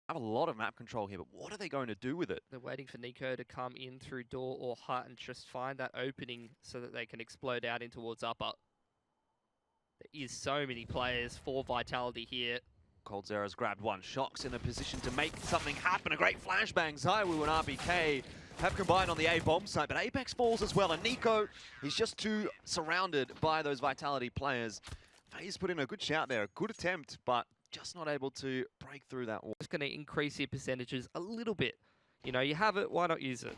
have a lot of map control here, but what are they going to do with it? They're waiting for Nico to come in through door or hut and just find that opening so that they can explode out in towards upper. There is so many players for Vitality here. coldzera's grabbed one. Shox in a position to make something happen. A great flashbang. ZywOo and RBK have combined on the A bomb site, but Apex falls as well. And Nico, he's just too surrounded by those Vitality players. Faze put in a good shout there, a good attempt, but just not able to break through that wall. Just going to increase your percentages a little bit. You know, you have it, why not use it?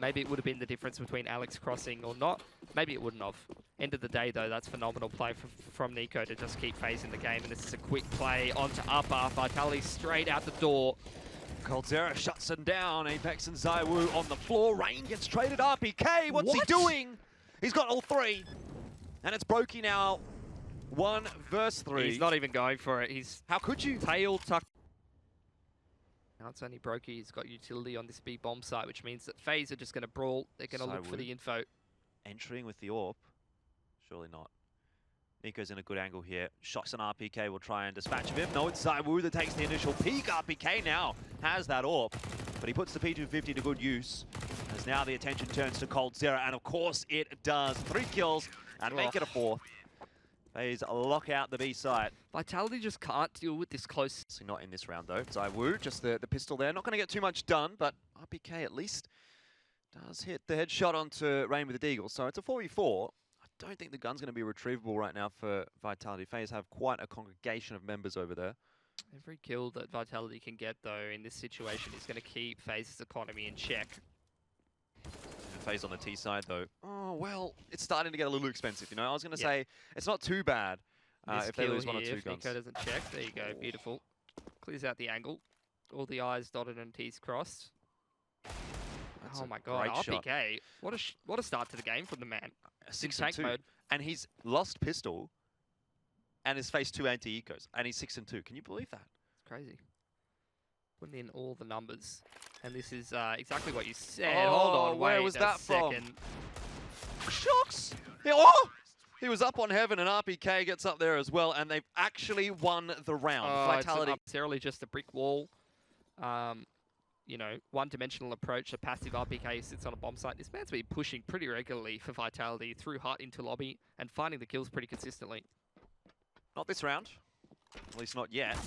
Maybe it would have been the difference between Alex crossing or not. Maybe it wouldn't have. End of the day, though, that's phenomenal play from Nico to just keep Faze in the game. And this is a quick play onto upper. Vitality straight out the door. coldzera shuts him down. Apex and ZywOo on the floor. Rain gets traded. RPK, what's he doing? He's got all three. And it's Brokey now. 1 versus 3. He's not even going for it. He's How could you? tail tucked. Now it's only Brokey. He's got utility on this B bomb site, which means that Faze are just going to brawl. They're going to look for the info. Entering with the AWP. Surely not. Nico's in a good angle here. Shox and RPK will try and dispatch of him. No, it's ZywOo that takes the initial peek. RPK now has that AWP, but he puts the P250 to good use. As now the attention turns to coldzera, and of course it does. 3 kills and make it a 4th. Faze lock out the B site. Vitality just can't deal with this close. Not in this round though. ZywOo, just the pistol there. Not going to get too much done, but RPK at least does hit the headshot onto Rain with the Deagle. So it's a 4v4. I don't think the gun's going to be retrievable right now for Vitality. Faze have quite a congregation of members over there. Every kill that Vitality can get, though, in this situation is going to keep Faze's economy in check. Faze on the T side though. Oh, well, it's starting to get a little expensive, you know. I was going to say, it's not too bad if they lose 1 or 2 if guns. Nico doesn't check, there you go, beautiful. Clears out the angle. All the I's dotted and T's crossed. That's oh my god, shot. RPK. What a start to the game from the man. 6 tank and 2. mode. And he's lost pistol and has faced 2 anti-ecos. And he's 6 and 2. Can you believe that? It's crazy. Putting in all the numbers. And this is exactly what you said. Oh, hold on, where wait was a that from? second. Shox! Oh! He was up on heaven and RPK gets up there as well. And they've actually won the round. Vitality. It's necessarily just a brick wall. You know, one-dimensional approach, a passive RPK sits on a bomb site. This man's been pushing pretty regularly for Vitality through hut into lobby and finding the kills pretty consistently. Not this round. At least not yet.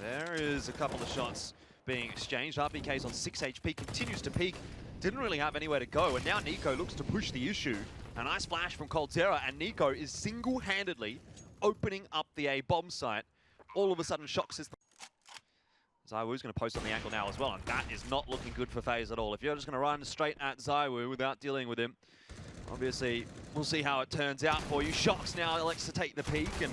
There is a couple of shots being exchanged. RPK's on 6 HP, continues to peek. Didn't really have anywhere to go, and now Nico looks to push the issue. A nice flash from coldzera, and Nico is single-handedly opening up the A bomb site. All of a sudden, Shox is... ZywOo's going to post on the angle now as well, and that is not looking good for Faze at all. If you're just going to run straight at ZywOo without dealing with him, obviously, we'll see how it turns out for you. Shox now elects to take the peek, and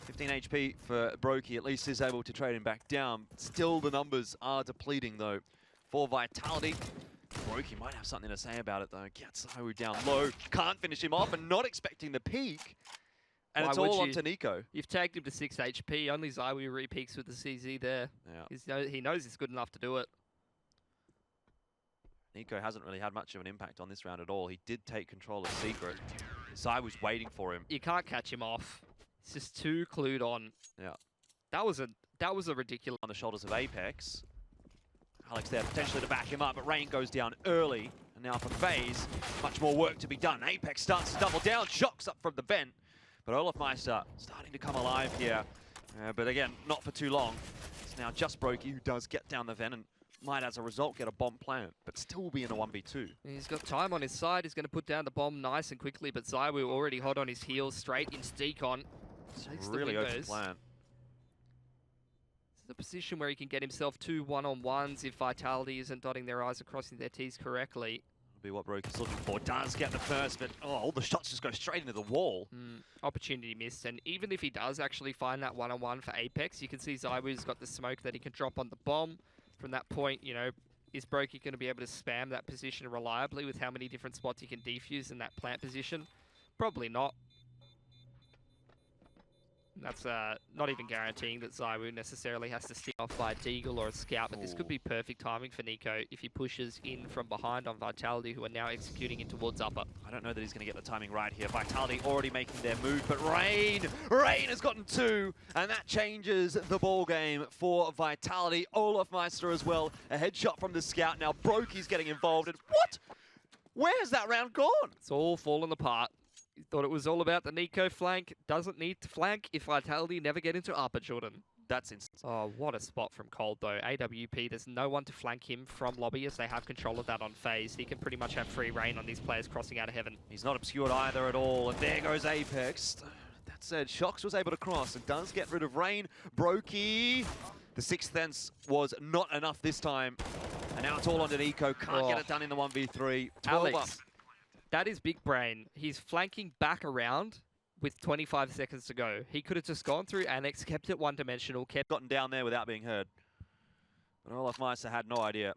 15 HP for Brokey at least is able to trade him back down. Still, the numbers are depleting, though, for Vitality. Brokey might have something to say about it, though. Gets ZywOo down low, can't finish him off, and not expecting the peek. And it's all onto Nico. You've tagged him to 6 HP. Only ZywOo re-peaks with the CZ there. Yeah. He knows he's good enough to do it. Nico hasn't really had much of an impact on this round at all. He did take control of Secret. ZywOo's waiting for him. You can't catch him off. He's just too clued on. Yeah. That was a ridiculous... On the shoulders of Apex. Alex there potentially to back him up, but Rain goes down early. And now for Faze, much more work to be done. Apex starts to double down. Shox up from the vent. But Olafmeister starting to come alive here. But again, not for too long. It's now just Brokey who does get down the vent and might, as a result, get a bomb plant, but still will be in a 1v2. He's got time on his side. He's going to put down the bomb nice and quickly, but ZywOo already hot on his heels, straight into decon. Takes Really the open plan. This is a position where he can get himself 2 1-on-1s if Vitality isn't dotting their I's or crossing their T's correctly. Be what Brokey's looking for. Does get the first, but all the shots just go straight into the wall. Opportunity missed, and even if he does actually find that 1-on-1 for Apex, you can see ZywOo's got the smoke that he can drop on the bomb. From that point, you know, is Brokey going to be able to spam that position reliably with how many different spots he can defuse in that plant position? Probably not. That's not even guaranteeing that Zywoo necessarily has to stick off by a Deagle or a Scout, but this could be perfect timing for Nico if he pushes in from behind on Vitality, who are now executing in towards upper. I don't know that he's going to get the timing right here. Vitality already making their move, but Rain has gotten 2, and that changes the ball game for Vitality. Olafmeister as well, a headshot from the Scout. Now Brokey's getting involved, and what? Where's that round gone? It's all fallen apart. You thought it was all about the Nico flank. Doesn't need to flank if Vitality never get into upper, Jordan. That's insane. Oh, what a spot from Cold, though. AWP, there's no one to flank him from lobby as they have control of that on Faze. He can pretty much have free reign on these players crossing out of heaven. He's not obscured either at all, and there goes Apex. That said, Shox was able to cross and does get rid of Rain. Brokey. The 6th sense was not enough this time, and now it's all on to Nico. Can't get it done in the 1v3. 12 Alex, up. that is big brain. He's flanking back around with 25 seconds to go. He could have just gone through Annex, kept it one-dimensional, Gotten down there without being heard. But Olafmeister had no idea.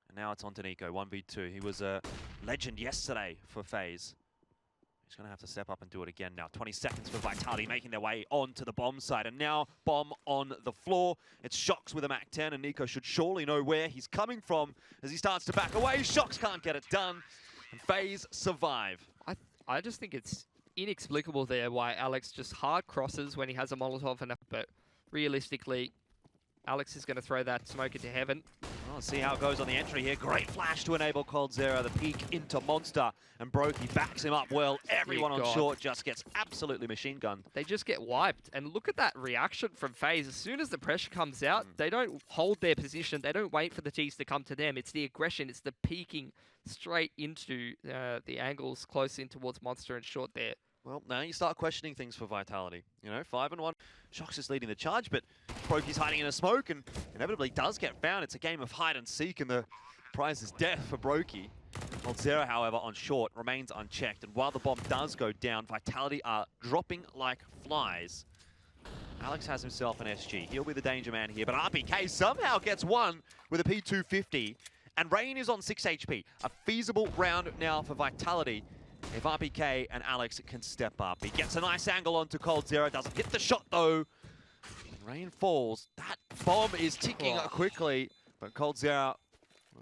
And now it's on to Nico, 1v2. He was a legend yesterday for Faze. He's going to have to step up and do it again now. 20 seconds for Vitality, making their way onto the bomb side. And now bomb on the floor. It's Shox with a MAC-10, and Nico should surely know where he's coming from as he starts to back away. Shox can't get it done, and Faze survive. I just think it's inexplicable there why Alex just hard crosses when he has a Molotov, but realistically, Alex is going to throw that smoke into heaven. Well, see how it goes on the entry here. Great flash to enable coldzera. The peek into Monster, and Brokey backs him up well. Everyone on short just gets absolutely machine gunned. They just get wiped, and look at that reaction from Faze. As soon as the pressure comes out, they don't hold their position. They don't wait for the T's to come to them. It's the aggression. It's the peeking straight into the angles close in towards Monster and short there. Well, now you start questioning things for Vitality. You know, 5-1. Shox is leading the charge, but Brokey's hiding in a smoke and inevitably does get found. It's a game of hide and seek, and the prize is death for Brokey. coldzera, however, on short remains unchecked, and while the bomb does go down, Vitality are dropping like flies. Alex has himself an SG. He'll be the danger man here, but RPK somehow gets one with a P250, and Rain is on 6 HP. A feasible round now for Vitality if RPK and Alex can step up. He gets a nice angle onto coldzera, doesn't hit the shot though. And Rain falls. That bomb is ticking quickly, but coldzera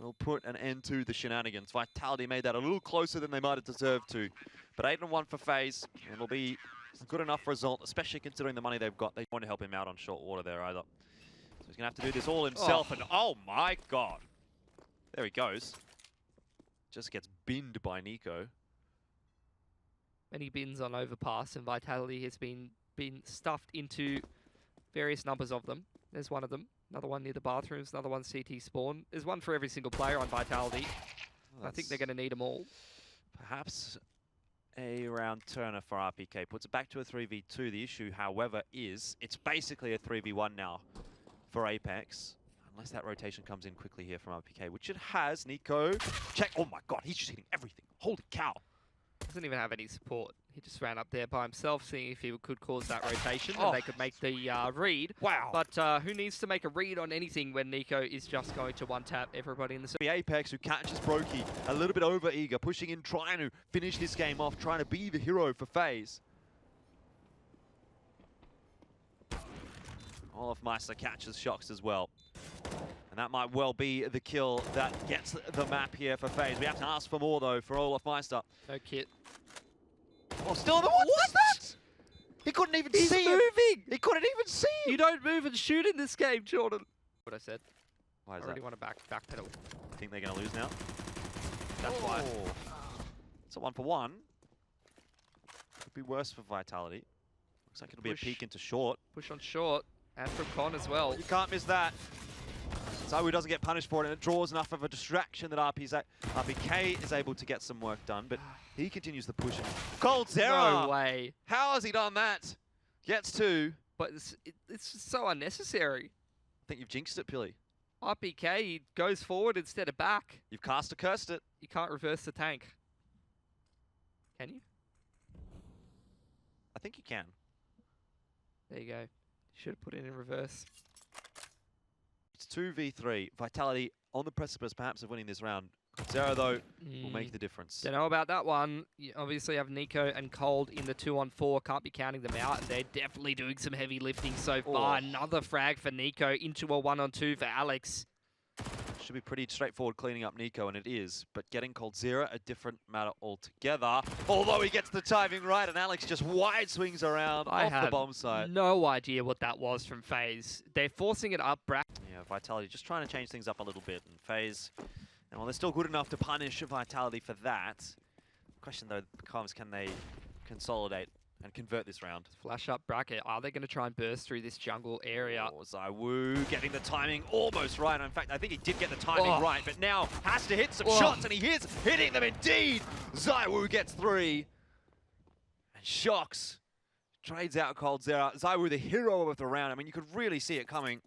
will put an end to the shenanigans. Vitality made that a little closer than they might have deserved to. But 8-1 for Faze. It'll be a good enough result, especially considering the money they've got. They want to help him out on short water there either. So he's going to have to do this all himself. And oh my god. There he goes. Just gets binned by Nico. Many bins on overpass, and Vitality has been stuffed into various numbers of them. There's one of them. Another one near the bathrooms, another one CT spawn. There's one for every single player on Vitality. I think they're going to need them all. Perhaps a round turner for RPK. Puts it back to a 3v2. The issue, however, is it's basically a 3v1 now for Apex. Unless that rotation comes in quickly here from RPK, which it has. Nico, check. Oh my god, he's just hitting everything. Holy cow. Doesn't even have any support. He just ran up there by himself, seeing if he could cause that rotation, and they could make the read. Wow. But who needs to make a read on anything when Nico is just going to one-tap everybody in the... Apex, who catches Brokey, a little bit over-eager, pushing in, trying to finish this game off, trying to be the hero for Faze. Olafmeister catches Shox as well. And that might well be the kill that gets the map here for Faze. We have to ask for more, though, for Olafmeister. No kit. Oh, still the one. What's that? He couldn't even see him. Moving. He couldn't even see him. You don't move and shoot in this game, Jordan. What I said. Why is I really want to backpedal. I think they're going to lose now. That's why. It's a 1-for-1. Could be worse for Vitality. Looks like it'll be a peek into short. Push on short. And from Con as well. You can't miss that. Zywoo doesn't get punished for it, and it draws enough of a distraction that RPK is able to get some work done, but he continues the push. coldzera! No way. How has he done that? Gets 2. But it's just so unnecessary. I think you've jinxed it, Pilly. RPK, he goes forward instead of back. You've cast a cursed it. You can't reverse the tank. Can you? I think you can. There you go. Should have put it in reverse. It's 2v3. Vitality on the precipice, perhaps, of winning this round. Zero, though, will make the difference. Don't know about that one. You obviously have Nico and Cold in the 2-on-4. Can't be counting them out. They're definitely doing some heavy lifting so far. Another frag for Nico into a 1-on-2 for Alex. Should be pretty straightforward cleaning up Nico, and it is. But getting Cold Zero, a different matter altogether. Although he gets the timing right, and Alex just wide swings around off the bomb site. No idea what that was from Faze. They're forcing it up. Yeah, Vitality just trying to change things up a little bit. And Faze, and while they're still good enough to punish Vitality for that, the question though becomes, can they consolidate and convert this round? Flash up bracket. Are they going to try and burst through this jungle area? Oh, ZywOo getting the timing almost right. In fact, I think he did get the timing right, but now has to hit some shots, and he is hitting them indeed. ZywOo gets 3. And Shocks trades out Cold Zero. ZywOo, the hero of the round. I mean, you could really see it coming.